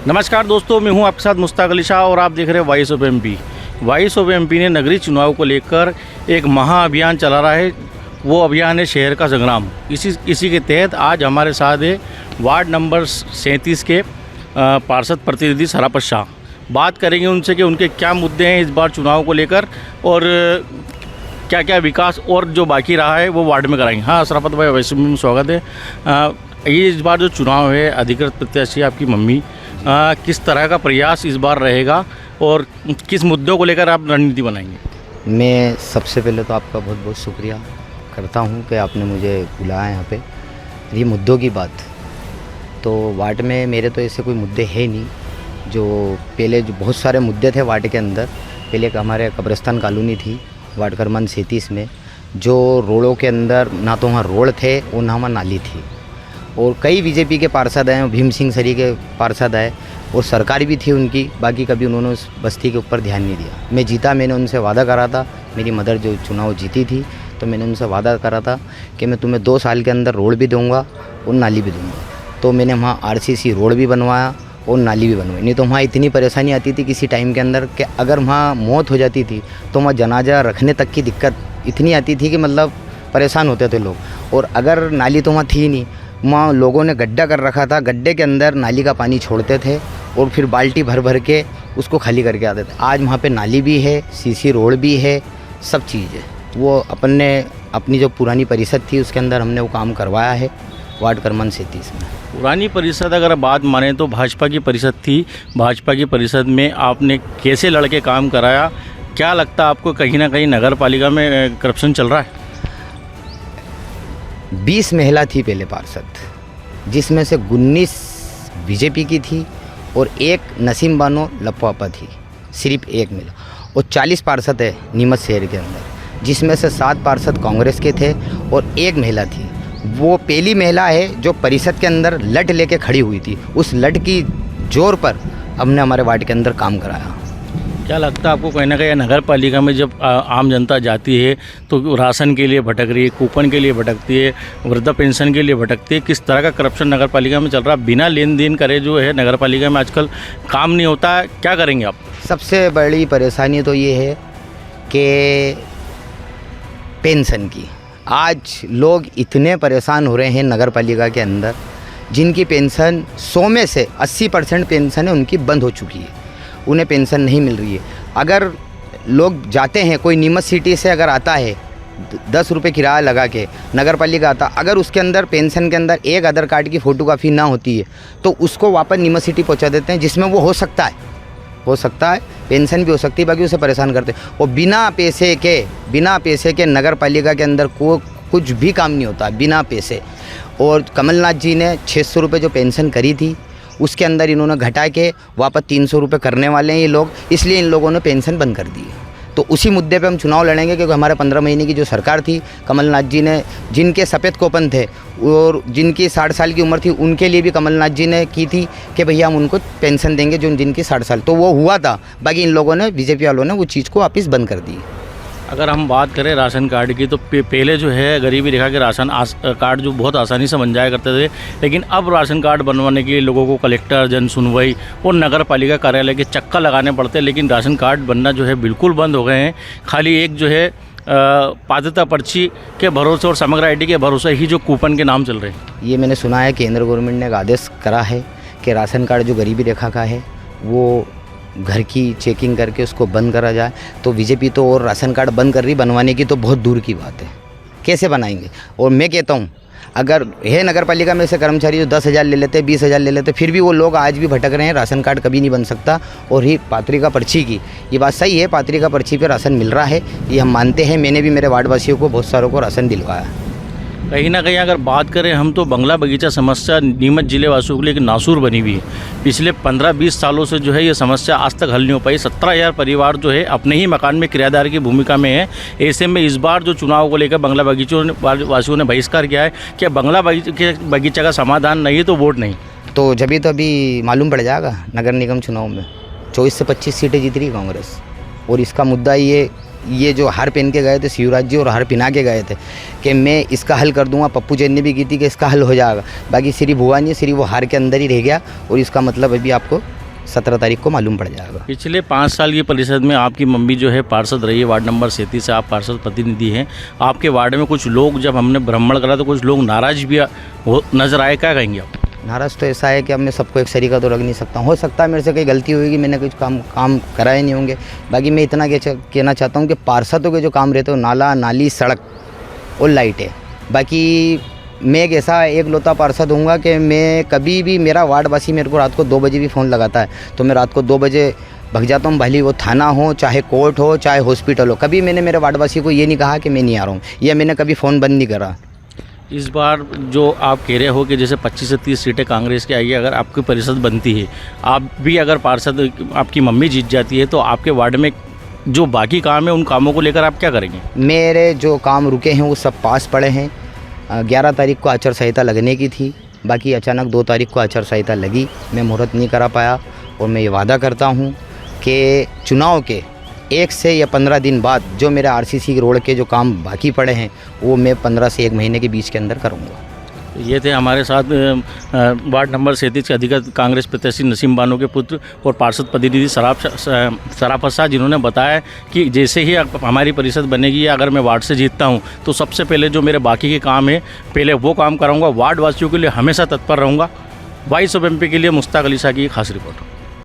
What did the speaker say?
नमस्कार दोस्तों, मैं हूं आपके साथ मुश्ताक अली शाह और आप देख रहे हैं voice of MP. Voice of MP ने नगरीय चुनाव को लेकर एक महाअभियान चला रहा है। वो अभियान है शहर का संग्राम। इसी के तहत आज हमारे साथ है वार्ड नंबर 37 के पार्षद प्रतिनिधि सराफत शाह। बात करेंगे उनसे कि उनके क्या मुद्दे हैं इस बार चुनाव को लेकर और क्या क्या विकास और जो बाकी रहा है वो वार्ड में कराएंगे। हाँ सराफत भाई, वैसे में स्वागत है। ये इस बार जो चुनाव है, अधिकृत प्रत्याशी आपकी मम्मी, किस तरह का प्रयास इस बार रहेगा और किस मुद्दों को लेकर आप रणनीति बनाएंगे? मैं सबसे पहले तो आपका बहुत बहुत शुक्रिया करता हूं कि आपने मुझे बुलाया यहाँ पे। ये मुद्दों की बात तो वार्ड में मेरे तो ऐसे कोई मुद्दे है नहीं। जो पहले जो बहुत सारे मुद्दे थे वार्ड के अंदर, पहले एक हमारे कब्रिस्तान कॉलोनी थी वार्ड क्रमांक 37 में, जो रोडों के अंदर ना तो वहाँ रोड थे और ना वहाँ नाली थी। और कई बीजेपी के पार्षद आए, भीम सिंह सरी के पार्षद आए और सरकार भी थी उनकी, बाकी कभी उन्होंने उस बस्ती के ऊपर ध्यान नहीं दिया। मैं जीता, मैंने उनसे वादा करा था, मेरी मदर जो चुनाव जीती थी तो मैंने उनसे वादा करा था कि मैं तुम्हें 2 साल के अंदर रोड भी दूंगा और नाली भी दूंगा। तो मैंने वहाँ आरसीसी रोड भी बनवाया और नाली भी बनवाई। नहीं तो वहाँ इतनी परेशानी आती थी किसी टाइम के अंदर कि अगर वहाँ मौत हो जाती थी तो वहाँ जनाजा रखने तक की दिक्कत इतनी आती थी कि मतलब परेशान होते थे लोग। और अगर नाली तो वहाँ थी नहीं, वहाँ लोगों ने गड्ढा कर रखा था, गड्ढे के अंदर नाली का पानी छोड़ते थे और फिर बाल्टी भर भर के उसको खाली करके आते थे। आज वहाँ पे नाली भी है, सीसी रोड भी है, सब चीज़ है। वो अपनी जो पुरानी परिषद थी उसके अंदर हमने वो काम करवाया है वार्ड क्रमांक 37 में। पुरानी परिषद अगर बात माने तो भाजपा की परिषद थी। भाजपा की परिषद में आपने कैसे लड़के काम कराया? क्या लगता है आपको कहीं ना कहीं नगर पालिका में करप्शन चल रहा है? 20 महिला थी पहले पार्षद, जिसमें से 19 बीजेपी की थी और 1 नसीम बानो लपवापा थी, सिर्फ 1 महिला। और 40 पार्षद है नीमच शहर के अंदर, जिसमें से 7 पार्षद कांग्रेस के थे और 1 महिला थी। वो पहली महिला है जो परिषद के अंदर लठ लेके खड़ी हुई थी। उस लठ की जोर पर हमने हमारे वार्ड के अंदर काम कराया। क्या लगता है आपको कहीं ना कहीं नगर पालिका में जब आम जनता जाती है तो राशन के लिए भटक रही है, कूपन के लिए भटकती है, वृद्धा पेंशन के लिए भटकती है? किस तरह का करप्शन नगर पालिका में चल रहा है? बिना लेन देन करे जो है नगर पालिका में आजकल काम नहीं होता है। क्या करेंगे आप? सबसे बड़ी परेशानी तो ये है कि पेंशन की। आज लोग इतने परेशान हो रहे हैं नगर पालिका के अंदर, जिनकी पेंशन 100 में से 80% पेंशन है उनकी बंद हो चुकी है, उन्हें पेंशन नहीं मिल रही है। अगर लोग जाते हैं, कोई नीमच सिटी से अगर आता है 10 रुपये किराया लगा के नगर पालिका आता, अगर उसके अंदर पेंशन के अंदर एक आधार कार्ड की फ़ोटोकॉपी ना होती है तो उसको वापस नीमच सिटी पहुंचा देते हैं, जिसमें वो हो सकता है पेंशन भी हो सकती है, बाकी उसे परेशान करते हैं। और बिना पैसे के नगर पालिका के अंदर कुछ भी काम नहीं होता बिना पैसे। और कमलनाथ जी ने 600 रुपये जो पेंशन करी थी उसके अंदर इन्होंने घटा के वापस 300 रुपये करने वाले हैं ये लोग, इसलिए इन लोगों ने पेंशन बंद कर दी है। तो उसी मुद्दे पे हम चुनाव लड़ेंगे, क्योंकि हमारे 15 महीने की जो सरकार थी, कमलनाथ जी ने, जिनके सफ़ेद कोपन थे और जिनकी 60 साल की उम्र थी, उनके लिए भी कमलनाथ जी ने की थी कि भैया हम उनको पेंशन देंगे जिनकी 60 साल, तो वो हुआ था। बाकी इन लोगों ने, बीजेपी वालों ने वो चीज़ को वापस बंद कर दी। अगर हम बात करें राशन कार्ड की तो पहले जो है गरीबी रेखा के राशन कार्ड जो बहुत आसानी से बन जाया करते थे, लेकिन अब राशन कार्ड बनवाने के लिए लोगों को कलेक्टर, जन सुनवाई और नगर पालिका कार्यालय के चक्कर लगाने पड़ते हैं। लेकिन राशन कार्ड बनना जो है बिल्कुल बंद हो गए हैं। खाली एक जो है पात्रता पर्ची के भरोसे और समग्र ID के भरोसे ही जो कूपन के नाम चल रहे हैं। ये मैंने सुना है केंद्र गवर्नमेंट ने एक आदेश करा है कि राशन कार्ड जो गरीबी रेखा का है वो घर की चेकिंग करके उसको बंद करा जाए। तो बीजेपी तो और राशन कार्ड बंद कर रही, बनवाने की तो बहुत दूर की बात है। कैसे बनाएंगे? और मैं कहता हूँ, अगर है नगर पालिका में से कर्मचारी जो 10,000 ले लेते, 20,000 ले लेते, फिर भी वो लोग आज भी भटक रहे हैं। राशन कार्ड कभी नहीं बन सकता। और ही पात्रिका पर्ची की, ये बात सही है, पात्रिका पर्ची पे राशन मिल रहा है, ये हम मानते हैं। मैंने भी मेरे वार्डवासियों को बहुत सारों को राशन दिलवाया। कहीं ना कहीं अगर बात करें हम तो बंगला बगीचा समस्या नीमच जिले वासियों के लिए एक नासूर बनी हुई है। पिछले 15-20 सालों से जो है ये समस्या आज तक हल नहीं हो पाई। 17,000 परिवार जो है अपने ही मकान में किराएदार की भूमिका में है। ऐसे में इस बार जो चुनाव को लेकर बंगला बगीचों वासियों ने बहिष्कार किया है कि बंगला बगीचा का समाधान नहीं है तो वोट नहीं। तो जब तो अभी मालूम पड़ जाएगा नगर निगम चुनाव में 24 से 25 सीटें जीत रही कांग्रेस। और इसका मुद्दा ये ये जो हार पहन के गए थे शिवराज जी और हार पहना के गए थे कि मैं इसका हल कर दूंगा। पप्पू जैन ने भी की थी कि इसका हल हो जाएगा। बाकी सिर्फ हुआ नहीं, सिर्फ वो हार के अंदर ही रह गया और इसका मतलब अभी आपको 17 तारीख को मालूम पड़ जाएगा। पिछले 5 साल की परिषद में आपकी मम्मी जो है पार्षद रही है, वार्ड नंबर 37 से आप पार्षद प्रतिनिधि हैं। आपके वार्ड में कुछ लोग, जब हमने भ्रमण करा तो कुछ लोग नाराज़ भी नजर आए, क्या कहेंगे आप? नाराज़ तो ऐसा है कि अब मैं सबको एक सरीका तो रख नहीं सकता। हो सकता है मेरे से कोई गलती होगी, मैंने कुछ काम कराए नहीं होंगे। बाकी मैं इतना कहना चाहता हूँ कि पार्षदों के जो काम रहते हो, नाला नाली सड़क और लाइट है। बाकी मैं एक ऐसा एक लौता पार्षद हूँगा कि मैं कभी भी, मेरा वार्डवासी मेरे को रात को 2 बजे भी फ़ोन लगाता है तो मैं रात को 2 बजे भग जाता हूँ, भले वो थाना हो, चाहे कोर्ट हो, चाहे हॉस्पिटल हो। कभी मैंने मेरे वार्डवासी को ये नहीं कहा कि मैं नहीं आ रहा हूँ, या मैंने कभी फ़ोन बंद नहीं करा। इस बार जो आप कह रहे हो कि जैसे 25 से 30 सीटें कांग्रेस की आई है, अगर आपकी परिषद बनती है, आप भी अगर पार्षद, आपकी मम्मी जीत जाती है, तो आपके वार्ड में जो बाकी काम है उन कामों को लेकर आप क्या करेंगे? मेरे जो काम रुके हैं वो सब पास पड़े हैं। 11 तारीख को आचार संहिता लगने की थी, बाकी अचानक 2 तारीख को आचार संहिता लगी, मैं मुहूर्त नहीं करा पाया। और मैं ये वादा करता हूँ कि चुनाव के 1 से या 15 दिन बाद जो मेरे आरसीसी रोड के जो काम बाकी पड़े हैं वो मैं 15 से 1 महीने के बीच के अंदर करूँगा। ये थे हमारे साथ वार्ड नंबर 37 के अधिकृत कांग्रेस प्रत्याशी नसीम बानो के पुत्र और पार्षद प्रतिनिधि सराफत शाह, जिन्होंने बताया कि जैसे ही हमारी परिषद बनेगी या अगर मैं वार्ड से जीतता हूं तो सबसे पहले जो मेरे बाकी के काम है पहले वो काम कराऊंगा। वार्ड वासियों के लिए हमेशा तत्पर रहूँगा। वॉइस ऑफ एमपी के लिए मुश्ताक अली शाह की खास रिपोर्ट।